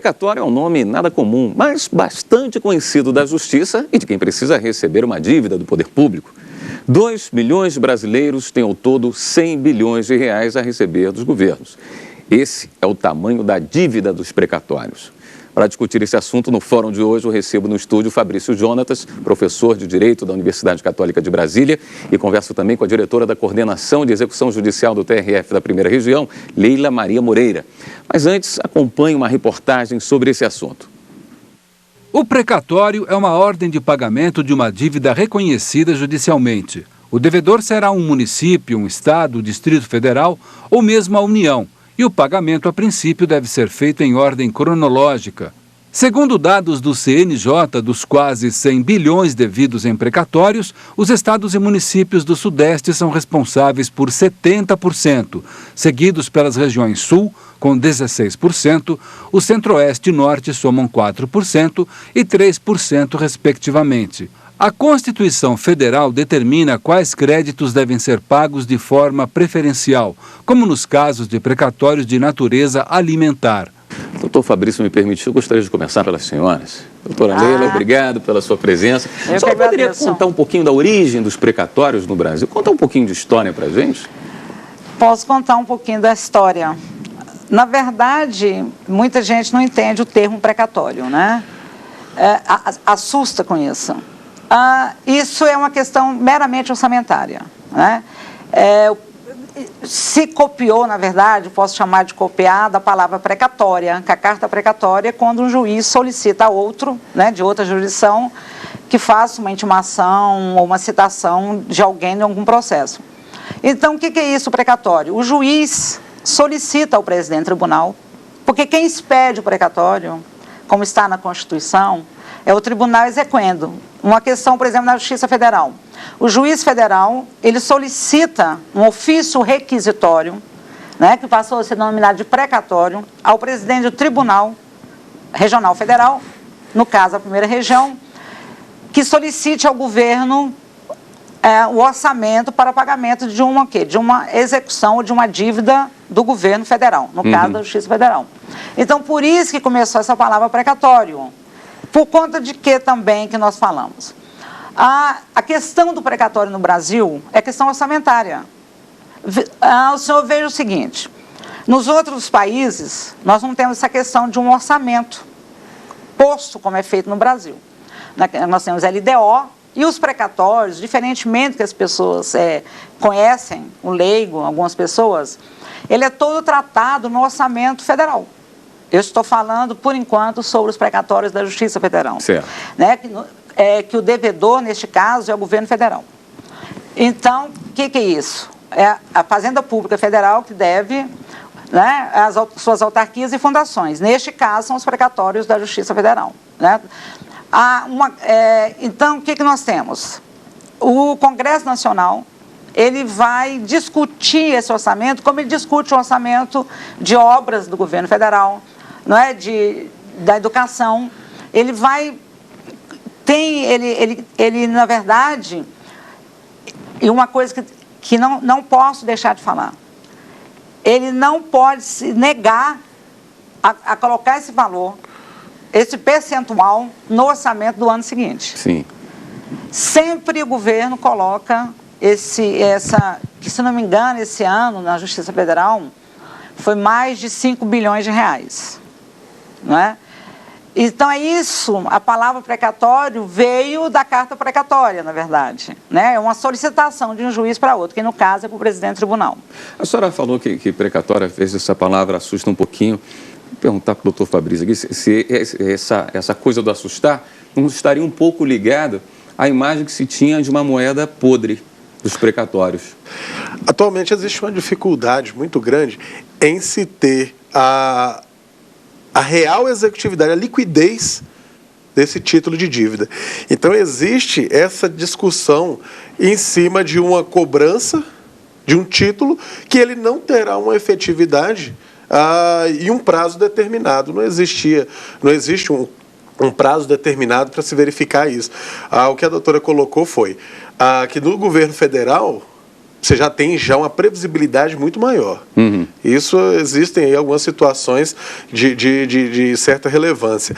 Precatório é um nome nada comum, mas bastante conhecido da Justiça e de quem precisa receber uma dívida do poder público. 2 milhões de brasileiros têm ao todo 100 bilhões de reais a receber dos governos. Esse é o tamanho da dívida dos precatórios. Para discutir esse assunto, no fórum de hoje, eu recebo no estúdio Fabrício Jonatas, professor de Direito da Universidade Católica de Brasília, e converso também com a diretora da Coordenação de Execução Judicial do TRF da Primeira Região, Leila Maria Moreira. Mas antes, acompanhe uma reportagem sobre esse assunto. O precatório é uma ordem de pagamento de uma dívida reconhecida judicialmente. O devedor será um município, um estado, Distrito Federal ou mesmo a União. E o pagamento, a princípio, deve ser feito em ordem cronológica. Segundo dados do CNJ, dos quase 100 bilhões devidos em precatórios, os estados e municípios do Sudeste são responsáveis por 70%, seguidos pelas regiões Sul, com 16%, o Centro-Oeste e Norte somam 4% e 3%, respectivamente. A Constituição Federal determina quais créditos devem ser pagos de forma preferencial, como nos casos de precatórios de natureza alimentar. Doutor Fabrício, me permitiu, eu gostaria de começar pelas senhoras. Doutora Leila, obrigado pela sua presença. Só poderia contar um pouquinho da origem dos precatórios no Brasil? Contar um pouquinho de história para a gente? Posso contar um pouquinho da história. Na verdade, muita gente não entende o termo precatório, né? Assusta com isso. Isso é uma questão meramente orçamentária, né? Se copiou, na verdade, posso chamar de copiar da palavra precatória, que a carta precatória é quando um juiz solicita a outro, né, de outra jurisdição, que faça uma intimação ou uma citação de alguém em algum processo. Então, o que é isso, precatório? O juiz solicita ao presidente do tribunal, porque quem expede o precatório, como está na Constituição, é o tribunal exequendo. Uma questão, por exemplo, na Justiça Federal. O juiz federal, ele solicita um ofício requisitório, né, que passou a ser denominado de precatório, ao presidente do Tribunal Regional Federal, no caso a Primeira Região, que solicite ao governo o orçamento para pagamento de uma execução ou de uma dívida do governo federal, no caso da Justiça Federal. Então, por isso que começou essa palavra precatório. Por conta de que também que nós falamos? A questão do precatório no Brasil é questão orçamentária. O senhor veja o seguinte, nos outros países, nós não temos essa questão de um orçamento posto como é feito no Brasil. Nós temos LDO e os precatórios, diferentemente que as pessoas conhecem, o leigo, algumas pessoas, ele é todo tratado no orçamento federal. Eu estou falando, por enquanto, sobre os precatórios da Justiça Federal. Certo. Né? Que o devedor, neste caso, é o governo federal. Então, o que é isso? É a Fazenda Pública Federal que deve, né, suas autarquias e fundações. Neste caso, são os precatórios da Justiça Federal. Né? Então, o que nós temos? O Congresso Nacional, ele vai discutir esse orçamento, como ele discute o orçamento de obras do governo federal, não é? Da educação. Ele vai... Ele, na verdade, e uma coisa que não posso deixar de falar, ele não pode se negar a colocar esse valor, esse percentual, no orçamento do ano seguinte. Sim. Sempre o governo coloca que, se não me engano, esse ano, na Justiça Federal, foi mais de 5 bilhões de reais. Não é? Então, é isso, a palavra precatório veio da carta precatória, na verdade. Né? É uma solicitação de um juiz para outro, que no caso é para o presidente do tribunal. A senhora falou que precatória, fez essa palavra, assusta um pouquinho. Vou perguntar para o doutor Fabrício aqui se essa coisa do assustar não estaria um pouco ligada à imagem que se tinha de uma moeda podre dos precatórios. Atualmente existe uma dificuldade muito grande em se ter a real executividade, a liquidez desse título de dívida. Então, existe essa discussão em cima de uma cobrança de um título que ele não terá uma efetividade e um prazo determinado. Não existe um prazo determinado para se verificar isso. O que a doutora colocou foi que no governo federal você já tem uma previsibilidade muito maior. Isso existem aí algumas situações de certa relevância.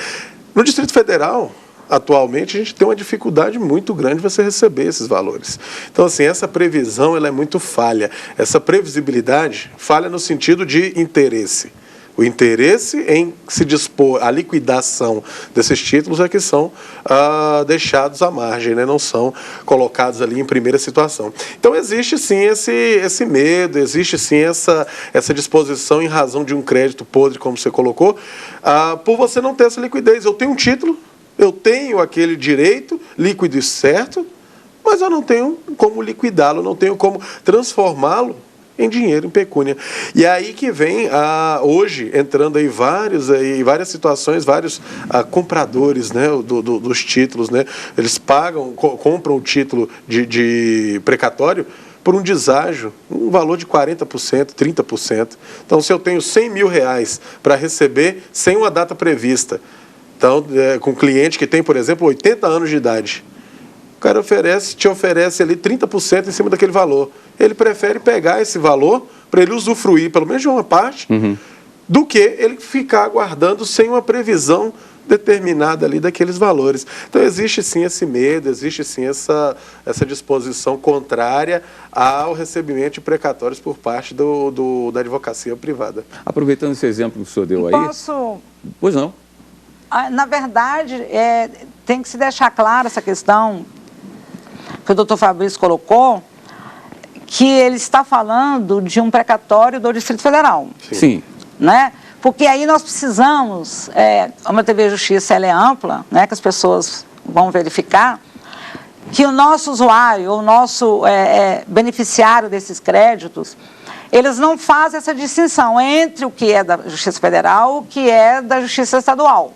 No Distrito Federal, atualmente, a gente tem uma dificuldade muito grande de você receber esses valores. Então, assim, essa previsão ela é muito falha. Essa previsibilidade falha no sentido de interesse. O interesse em se dispor à liquidação desses títulos é que são deixados à margem, né? Não são colocados ali em primeira situação. Então, existe sim esse medo, existe sim essa disposição em razão de um crédito podre, como você colocou, por você não ter essa liquidez. Eu tenho um título, eu tenho aquele direito líquido e certo, mas eu não tenho como liquidá-lo, não tenho como transformá-lo em dinheiro, em pecúnia. E aí que vem, hoje, entrando aí várias situações, vários compradores, né, dos títulos, né, eles compram o título de precatório por um deságio, um valor de 40%, 30%. Então, se eu tenho R$100 mil para receber sem uma data prevista, então, com um cliente que tem, por exemplo, 80 anos de idade, o cara te oferece ali 30% em cima daquele valor. Ele prefere pegar esse valor para ele usufruir, pelo menos de uma parte, do que ele ficar aguardando sem uma previsão determinada ali daqueles valores. Então, existe sim esse medo, existe sim essa disposição contrária ao recebimento de precatórios por parte da advocacia privada. Aproveitando esse exemplo que o senhor deu aí... Posso? Pois não. Na verdade, tem que se deixar clara essa questão que o doutor Fabrício colocou, que ele está falando de um precatório do Distrito Federal. Sim. Né? Porque aí nós precisamos, como a TV Justiça ela é ampla, né, que as pessoas vão verificar, que o nosso usuário, o nosso beneficiário desses créditos, eles não fazem essa distinção entre o que é da Justiça Federal e o que é da Justiça Estadual.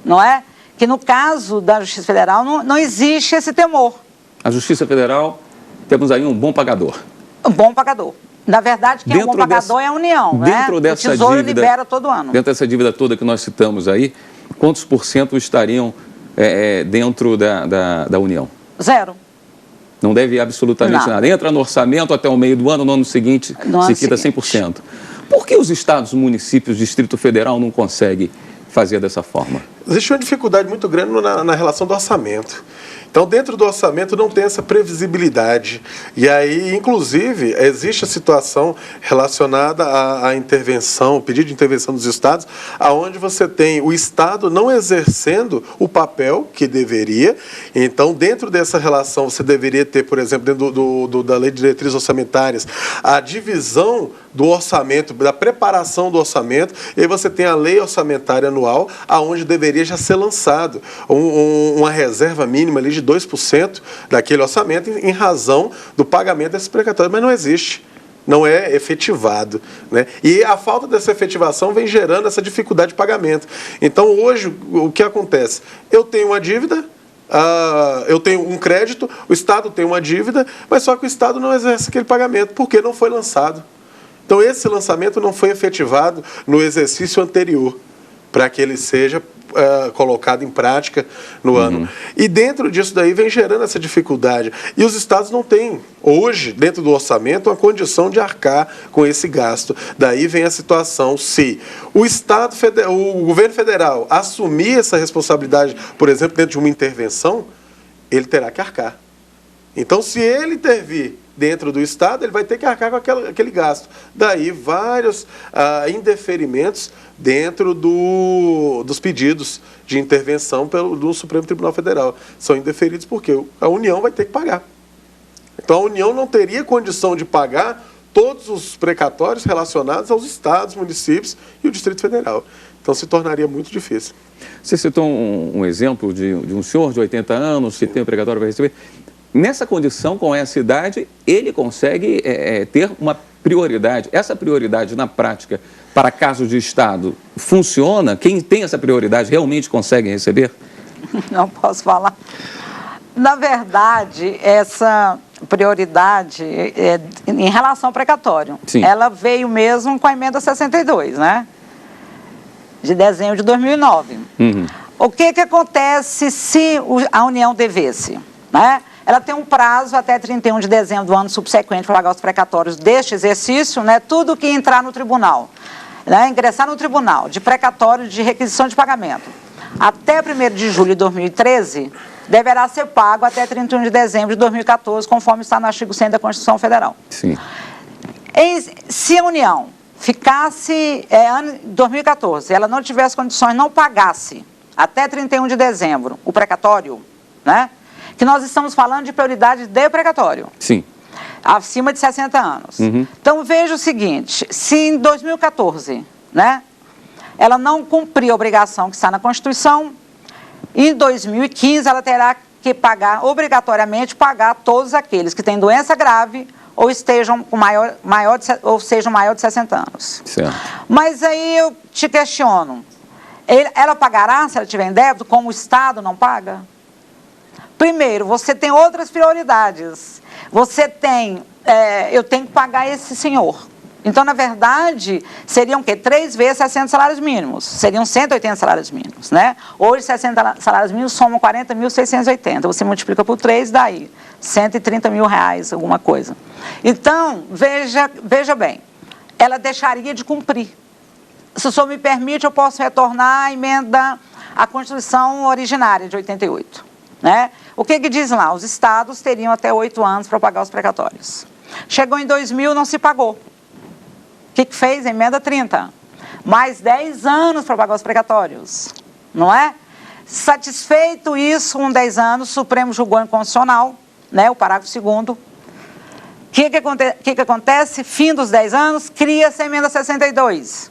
Não é? Que no caso da Justiça Federal não existe esse temor. A Justiça Federal, temos aí um bom pagador. Um bom pagador. Na verdade, quem é um bom pagador é a União, né? O Tesouro libera todo ano. Dentro dessa dívida toda que nós citamos aí, quantos por cento estariam dentro da União? 0. Não deve absolutamente nada. Entra no orçamento até o meio do ano, no ano seguinte se quita 100%. Por que os estados, municípios, Distrito Federal não conseguem fazer dessa forma? Existe uma dificuldade muito grande na relação do orçamento. Então, dentro do orçamento não tem essa previsibilidade. E aí, inclusive, existe a situação relacionada à intervenção, o pedido de intervenção dos estados, aonde você tem o estado não exercendo o papel que deveria. Então, dentro dessa relação, você deveria ter, por exemplo, dentro da Lei de Diretrizes Orçamentárias, a divisão do orçamento, da preparação do orçamento, e aí você tem a Lei Orçamentária Anual, aonde deveria já ser lançado uma reserva mínima ali de 2% daquele orçamento em razão do pagamento desses precatórios, mas não existe. Não é efetivado, né? E a falta dessa efetivação vem gerando essa dificuldade de pagamento. Então, hoje, o que acontece? Eu tenho uma dívida, eu tenho um crédito, o Estado tem uma dívida, mas só que o Estado não exerce aquele pagamento, porque não foi lançado. Então, esse lançamento não foi efetivado no exercício anterior, para que ele seja colocado em prática no ano. E dentro disso daí vem gerando essa dificuldade. E os estados não têm, hoje, dentro do orçamento, uma condição de arcar com esse gasto. Daí vem a situação, se o governo federal assumir essa responsabilidade, por exemplo, dentro de uma intervenção, ele terá que arcar. Então, se ele intervir dentro do Estado, ele vai ter que arcar com aquele gasto. Daí, vários indeferimentos dentro dos pedidos de intervenção do Supremo Tribunal Federal. São indeferidos porque a União vai ter que pagar. Então, a União não teria condição de pagar todos os precatórios relacionados aos estados, municípios e o Distrito Federal. Então, se tornaria muito difícil. Você citou um exemplo de um senhor de 80 anos que tem o precatório para receber. Nessa condição, com essa idade, ele consegue ter uma prioridade. Essa prioridade, na prática, para casos de Estado, funciona? Quem tem essa prioridade realmente consegue receber? Não posso falar. Na verdade, essa prioridade em relação ao precatório, sim, ela veio mesmo com a emenda 62, né? De dezembro de 2009. O que acontece se a União devesse, né? ela tem um prazo até 31 de dezembro do ano subsequente para pagar os precatórios deste exercício, né, tudo que entrar no tribunal, né, ingressar no tribunal de precatório de requisição de pagamento, até 1º de julho de 2013, deverá ser pago até 31 de dezembro de 2014, conforme está no artigo 100 da Constituição Federal. Sim. Se a União ficasse, em 2014, ela não tivesse condições, não pagasse até 31 de dezembro o precatório, né? Que nós estamos falando de prioridade de precatório. Sim. Acima de 60 anos. Uhum. Então, veja o seguinte, se em 2014, né, ela não cumprir a obrigação que está na Constituição, em 2015 ela terá que pagar, obrigatoriamente, pagar todos aqueles que têm doença grave ou estejam com ou sejam maior de 60 anos. Certo. Mas aí eu te questiono, ela pagará se ela tiver em débito, como o Estado não paga? Primeiro, você tem outras prioridades. Você tem, eu tenho que pagar esse senhor. Então, na verdade, seriam o quê? 3 vezes 60 salários mínimos. Seriam 180 salários mínimos, né? Hoje, 60 salários mínimos somam 40.680. Você multiplica por 3, daí 130 mil reais, alguma coisa. Então, veja bem, ela deixaria de cumprir. Se o senhor me permite, eu posso retornar à emenda à Constituição originária de 88. Né? O que diz lá? Os estados teriam até 8 anos para pagar os precatórios. Chegou em 2000, não se pagou. O que fez? Emenda 30. Mais 10 anos para pagar os precatórios. Não é? Satisfeito isso, 10 anos, o Supremo julgou inconstitucional, né, o parágrafo 2º. O que acontece? Fim dos 10 anos, cria-se a emenda 62.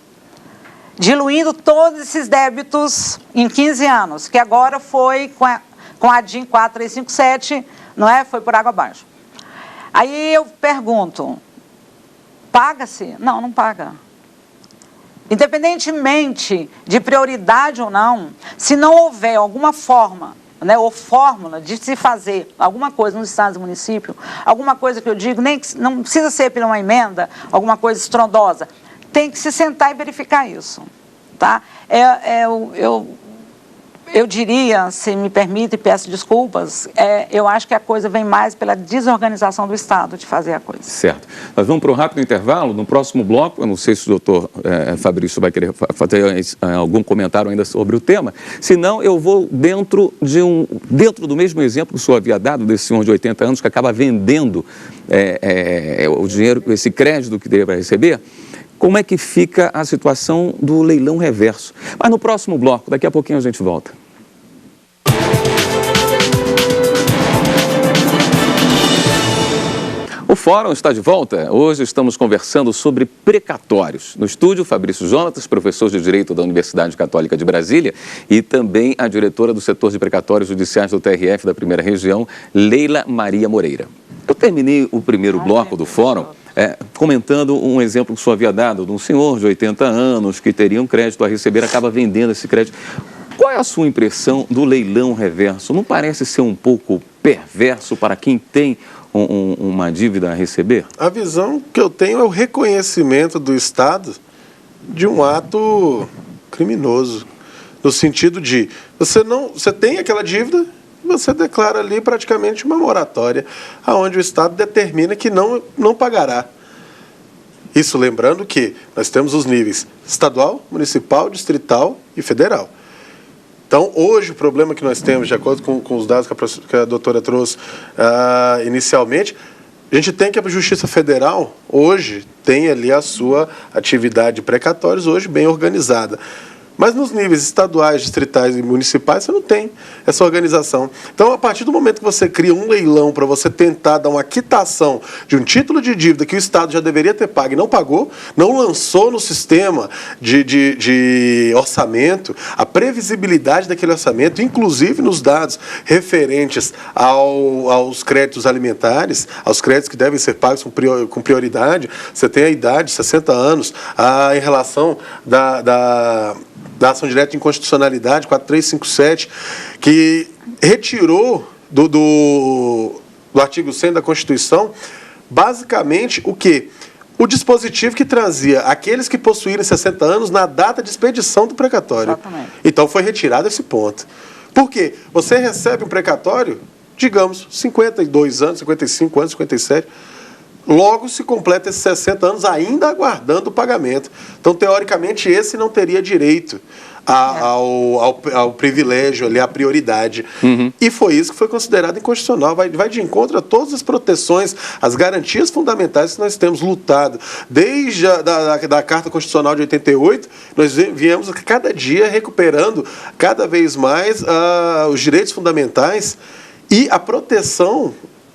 Diluindo todos esses débitos em 15 anos, que agora foi com a DIN 4357, não é? Foi por água abaixo. Aí eu pergunto, paga-se? Não, não paga. Independentemente de prioridade ou não, se não houver alguma forma, né, ou fórmula de se fazer alguma coisa nos estados e municípios, alguma coisa que eu digo, não precisa ser por uma emenda, alguma coisa estrondosa, tem que se sentar e verificar isso. Tá? Eu diria, se me permite, e peço desculpas, eu acho que a coisa vem mais pela desorganização do Estado de fazer a coisa. Certo. Nós vamos para um rápido intervalo. No próximo bloco, eu não sei se o doutor Fabrício vai querer fazer algum comentário ainda sobre o tema, senão eu vou dentro do mesmo exemplo que o senhor havia dado, desse senhor de 80 anos que acaba vendendo o dinheiro, esse crédito que deveria receber. Como é que fica a situação do leilão reverso? Mas no próximo bloco, daqui a pouquinho a gente volta. O Fórum está de volta. Hoje estamos conversando sobre precatórios. No estúdio, Fabrício Jonatas, professor de Direito da Universidade Católica de Brasília, e também a diretora do setor de precatórios judiciais do TRF da Primeira Região, Leila Maria Moreira. Eu terminei o primeiro bloco do Fórum comentando um exemplo que o senhor havia dado de um senhor de 80 anos que teria um crédito a receber, acaba vendendo esse crédito. Qual é a sua impressão do leilão reverso? Não parece ser um pouco perverso para quem tem uma dívida a receber? A visão que eu tenho é o reconhecimento do Estado de um ato criminoso, no sentido de você tem aquela dívida, você declara ali praticamente uma moratória, aonde o Estado determina que não pagará. Isso lembrando que nós temos os níveis estadual, municipal, distrital e federal. Então, hoje, o problema que nós temos, de acordo com os dados que a doutora trouxe inicialmente, a gente tem que a Justiça Federal, hoje, tem ali a sua atividade de precatórios, hoje bem organizada. Mas nos níveis estaduais, distritais e municipais, você não tem essa organização. Então, a partir do momento que você cria um leilão para você tentar dar uma quitação de um título de dívida que o Estado já deveria ter pago e não pagou, não lançou no sistema de orçamento a previsibilidade daquele orçamento, inclusive nos dados referentes aos créditos alimentares, aos créditos que devem ser pagos com prioridade. Você tem a idade, 60 anos, em relação da ação direta de inconstitucionalidade, 4357, que retirou do artigo 100 da Constituição, basicamente, o quê? O dispositivo que trazia aqueles que possuírem 60 anos na data de expedição do precatório. Exatamente. Então, foi retirado esse ponto. Por quê? Você recebe um precatório digamos, 52 anos, 55 anos, 57, logo se completa esses 60 anos ainda aguardando o pagamento. Então, teoricamente, esse não teria direito ao privilégio, ali, à prioridade. E foi isso que foi considerado inconstitucional. Vai de encontro a todas as proteções, as garantias fundamentais que nós temos lutado. Desde da Carta Constitucional de 88, nós viemos a cada dia recuperando cada vez mais os direitos fundamentais e a proteção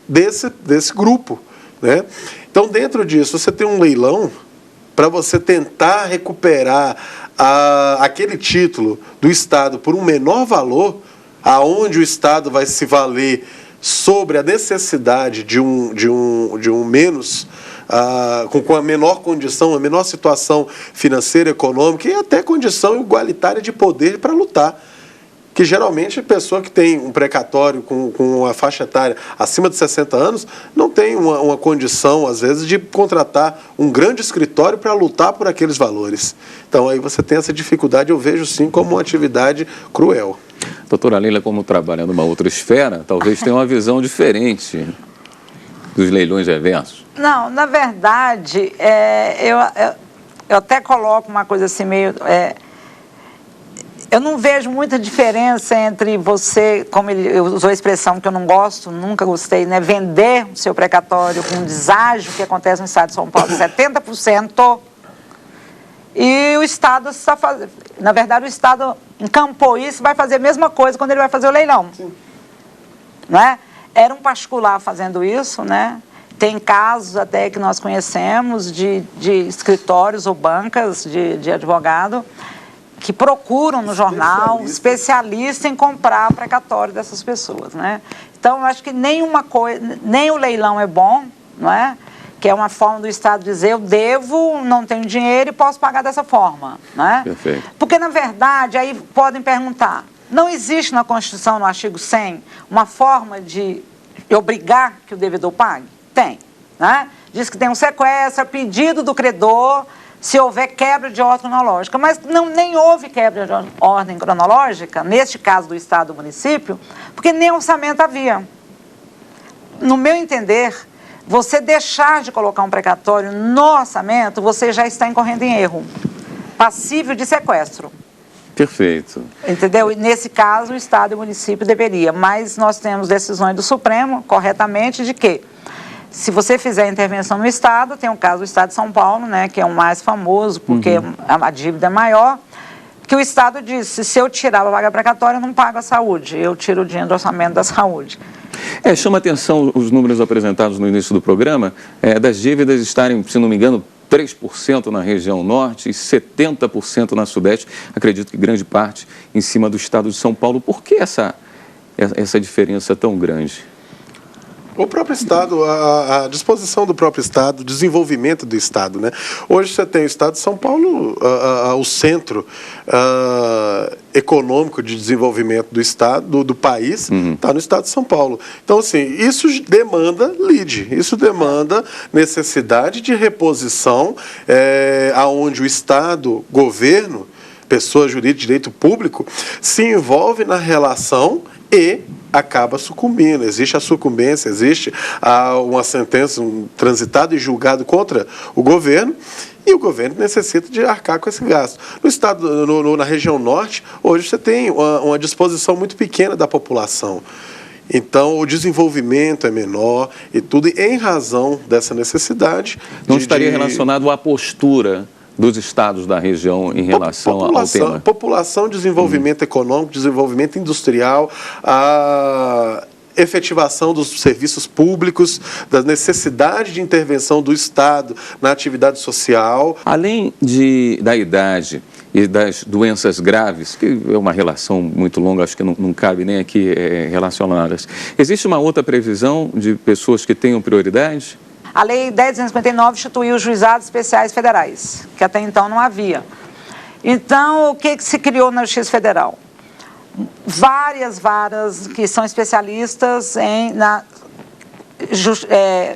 desse grupo, né? Então, dentro disso, você tem um leilão para você tentar recuperar aquele título do Estado por um menor valor, aonde o Estado vai se valer sobre a necessidade de um menos, com a menor condição, a menor situação financeira, econômica e até condição igualitária de poder para lutar. Que geralmente a pessoa que tem um precatório com a faixa etária acima de 60 anos não tem uma condição, às vezes, de contratar um grande escritório para lutar por aqueles valores. Então, aí você tem essa dificuldade, eu vejo sim como uma atividade cruel. Doutora Leila, como trabalha numa outra esfera, talvez tenha uma visão diferente dos leilões reversos. Não, na verdade, eu até coloco uma coisa assim meio... eu não vejo muita diferença entre você, como ele usou a expressão que eu não gosto, nunca gostei, né? Vender o seu precatório com um deságio que acontece no estado de São Paulo, 70%, e o Estado está fazendo... Na verdade, o Estado encampou isso e vai fazer a mesma coisa quando ele vai fazer o leilão. Sim. Né? Era um particular fazendo isso, né? Tem casos até que nós conhecemos de escritórios ou bancas de advogado que procuram no jornal especialista em comprar precatório dessas pessoas, né? Então, eu acho que nem o leilão é bom, não é? Que é uma forma do Estado dizer, eu devo, não tenho dinheiro e posso pagar dessa forma, né? Perfeito. Porque, na verdade, aí podem perguntar, não existe na Constituição, no artigo 100, uma forma de obrigar que o devedor pague? Tem, né? Diz que tem um sequestro, pedido do credor, se houver quebra de ordem cronológica. Mas nem houve quebra de ordem cronológica, neste caso do Estado e do município, porque nem orçamento havia. No meu entender, você deixar de colocar um precatório no orçamento, você já está incorrendo em erro, passível de sequestro. Perfeito. Entendeu? E nesse caso, o Estado e o município deveria. Mas nós temos decisões do Supremo, corretamente, de que se você fizer intervenção no Estado, tem o caso do Estado de São Paulo, né, que é o mais famoso, porque a dívida é maior, que o Estado disse, se eu tirar a vaga precatória, eu não pago a saúde, eu tiro o dinheiro do orçamento da saúde. Chama atenção os números apresentados no início do programa, das dívidas estarem, se não me engano, 3% na região norte e 70% na sudeste, acredito que grande parte em cima do Estado de São Paulo. Por que essa diferença tão grande? O próprio Estado, a disposição do próprio Estado, o desenvolvimento do Estado, né? Hoje você tem o Estado de São Paulo, o centro econômico de desenvolvimento do Estado, do país, está no Estado de São Paulo. Então, assim, isso demanda lide, isso demanda necessidade de reposição, aonde o Estado, governo, pessoa jurídica, direito público, se envolve na relação e acaba sucumbindo. Existe a sucumbência, existe uma sentença transitada e julgado contra o governo, e o governo necessita de arcar com esse gasto. No estado, na região norte, hoje você tem uma disposição muito pequena da população. Então, o desenvolvimento é menor e tudo em razão dessa necessidade. Não estaria relacionado à postura dos estados da região em relação ao tema? População, desenvolvimento econômico, desenvolvimento industrial, a efetivação dos serviços públicos, da necessidade de intervenção do Estado na atividade social. Além da idade e das doenças graves, que é uma relação muito longa, acho que não cabe nem aqui relacioná-las, existe uma outra previsão de pessoas que tenham prioridade? A Lei 10.259 instituiu os juizados especiais federais, que até então não havia. Então, o que se criou na Justiça Federal? Várias varas que são especialistas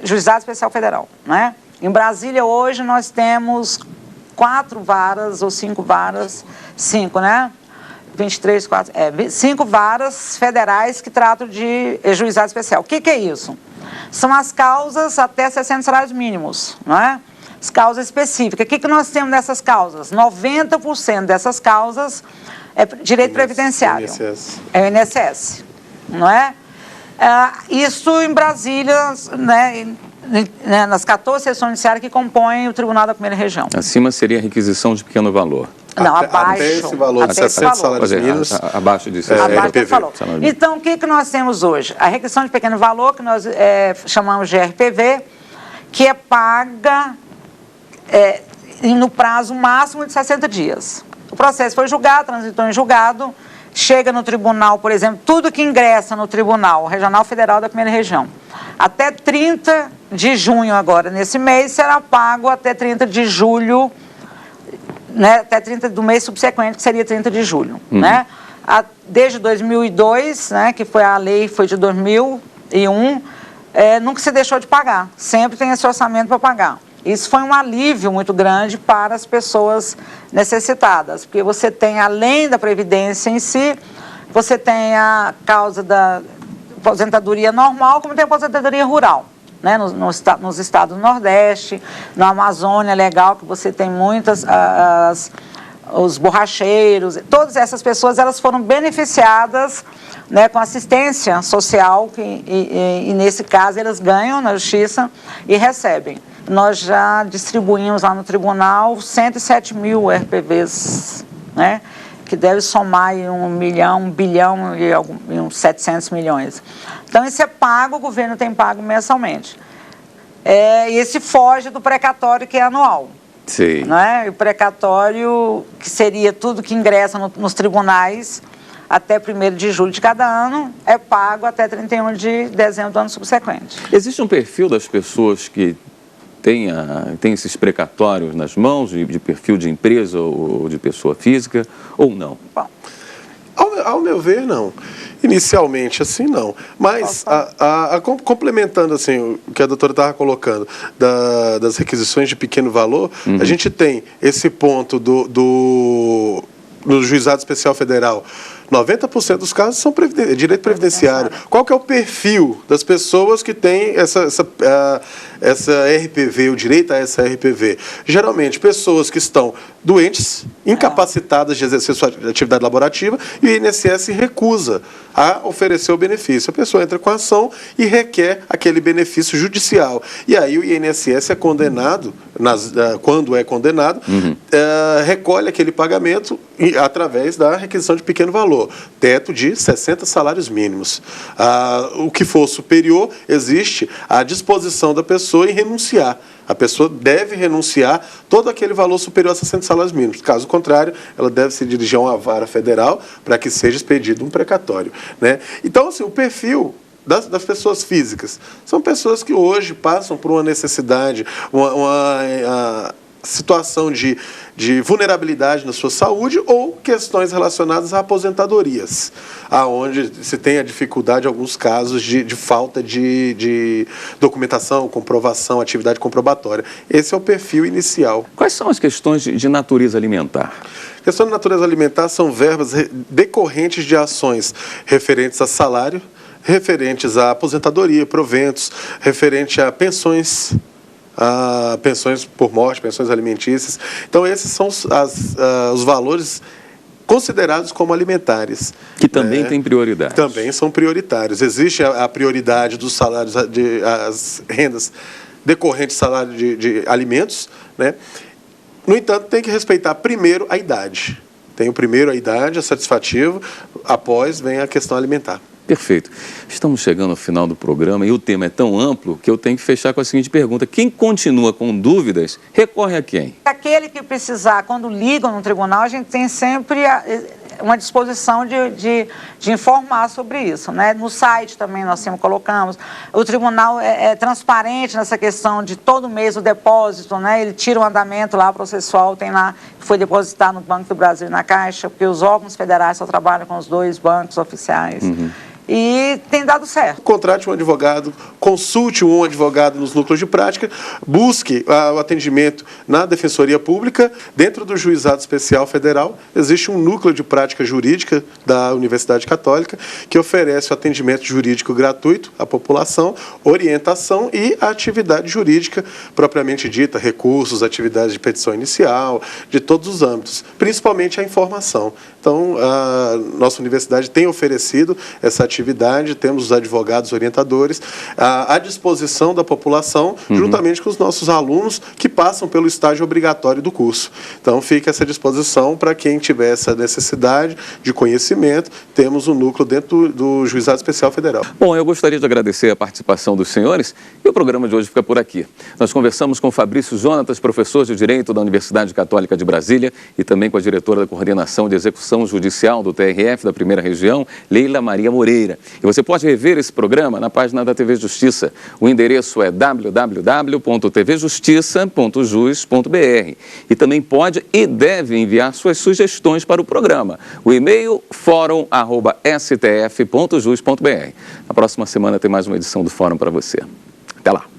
Juizado Especial Federal, né? Em Brasília, hoje, nós temos 4 varas ou 5 varas, 5, né? 23, 5 varas federais que tratam de juizado especial. O que é isso? São as causas até 60 salários mínimos, não é? As causas específicas. O que nós temos nessas causas? 90% dessas causas é direito previdenciário. É o INSS, não é? Isso em Brasília, né, nas 14 seções judiciárias que compõem o Tribunal da Primeira Região. Acima seria a requisição de pequeno valor. Não, abaixo. Até esse valor de 60 salários mínimos. Abaixo de 60 valor. Então, o que nós temos hoje? A requisição de pequeno valor, que nós chamamos de RPV, que é paga no prazo máximo de 60 dias. O processo foi julgado, transitou em julgado, chega no tribunal, por exemplo, tudo que ingressa no Tribunal Regional Federal da Primeira Região, até 30 de junho agora, nesse mês, será pago até 30 de julho, né, até 30 do mês subsequente, que seria 30 de julho. Né? Desde 2002, né, que foi a lei, foi de 2001, nunca se deixou de pagar, sempre tem esse orçamento para pagar. Isso foi um alívio muito grande para as pessoas necessitadas, porque você tem, além da Previdência em si, você tem a causa da aposentadoria normal, como tem a aposentadoria rural, né? Nos estados do Nordeste, na Amazônia, legal, que você tem muitas, os borracheiros, todas essas pessoas, elas foram beneficiadas, né, com assistência social, e nesse caso elas ganham na Justiça e recebem. Nós já distribuímos lá no tribunal 107 mil RPVs, né, que deve somar em 1 bilhão e uns 700 milhões. Então, isso é pago, o governo tem pago mensalmente. E esse foge do precatório, que é anual. Sim. Né? O precatório, que seria tudo que ingressa nos tribunais até 1º de julho de cada ano, é pago até 31 de dezembro do ano subsequente. Existe um perfil das pessoas que tem esses precatórios nas mãos, de perfil de empresa ou de pessoa física, ou não? Bom, ao meu ver, não. Inicialmente, assim, não. Mas, complementando assim, o que a doutora estava colocando, das requisições de pequeno valor, a gente tem esse ponto no Juizado Especial Federal. 90% dos casos são direito previdenciário. Qual que é o perfil das pessoas que têm essa RPV, o direito a essa RPV? Geralmente, pessoas que estão doentes, incapacitadas de exercer sua atividade laborativa, e o INSS recusa a oferecer o benefício. A pessoa entra com a ação e requer aquele benefício judicial. E aí o INSS é condenado, quando é condenado, recolhe aquele pagamento através da requisição de pequeno valor, teto de 60 salários mínimos. O que for superior, existe a disposição da pessoa em renunciar. A pessoa deve renunciar todo aquele valor superior a 60 salários mínimos. Caso contrário, ela deve se dirigir a uma vara federal para que seja expedido um precatório. Né? Então, assim, o perfil das pessoas físicas são pessoas que hoje passam por uma necessidade, uma situação de vulnerabilidade na sua saúde ou questões relacionadas a aposentadorias, aonde se tem a dificuldade, em alguns casos, de falta de documentação, comprovação, atividade comprobatória. Esse é o perfil inicial. Quais são as questões de natureza alimentar? Questão de natureza alimentar são verbas decorrentes de ações referentes a salário, referentes à aposentadoria, proventos, referente a pensões por morte, pensões alimentícias. Então, esses são os valores considerados como alimentares. Que também têm prioridade. Também são prioritários. Existe a prioridade dos salários, as rendas decorrentes de salário de alimentos, né? No entanto, tem que respeitar primeiro a idade. Tem o primeiro a idade, a satisfativa, após vem a questão alimentar. Perfeito. Estamos chegando ao final do programa e o tema é tão amplo que eu tenho que fechar com a seguinte pergunta. Quem continua com dúvidas, recorre a quem? Aquele que precisar, quando ligam no tribunal, a gente tem sempre uma disposição de informar sobre isso, né? No site também nós sempre colocamos. O tribunal é transparente nessa questão de todo mês o depósito, né? Ele tira o andamento lá processual, tem lá, foi depositar no Banco do Brasil e na Caixa, porque os órgãos federais só trabalham com os 2 bancos oficiais. e tem dado certo. Contrate um advogado, consulte um advogado nos núcleos de prática, busque o atendimento na Defensoria Pública. Dentro do Juizado Especial Federal, existe um núcleo de prática jurídica da Universidade Católica que oferece o atendimento jurídico gratuito à população, orientação e a atividade jurídica propriamente dita, recursos, atividades de petição inicial, de todos os âmbitos, principalmente a informação. Então, a nossa universidade tem oferecido essa atividade, temos os advogados orientadores à disposição da população, juntamente com os nossos alunos que passam pelo estágio obrigatório do curso. Então, fica essa disposição para quem tiver essa necessidade de conhecimento. Temos um núcleo dentro do Juizado Especial Federal. Bom, eu gostaria de agradecer a participação dos senhores e o programa de hoje fica por aqui. Nós conversamos com Fabrício Jonatas, professor de Direito da Universidade Católica de Brasília, e também com a diretora da Coordenação de Execução Judicial do TRF da Primeira Região, Leila Maria Moreira. E você pode rever esse programa na página da TV Justiça. O endereço é www.tvjustiça.jus.br. E também pode e deve enviar suas sugestões para o programa. O e-mail fórum@stf.jus.br. Na próxima semana tem mais uma edição do Fórum para você. Até lá.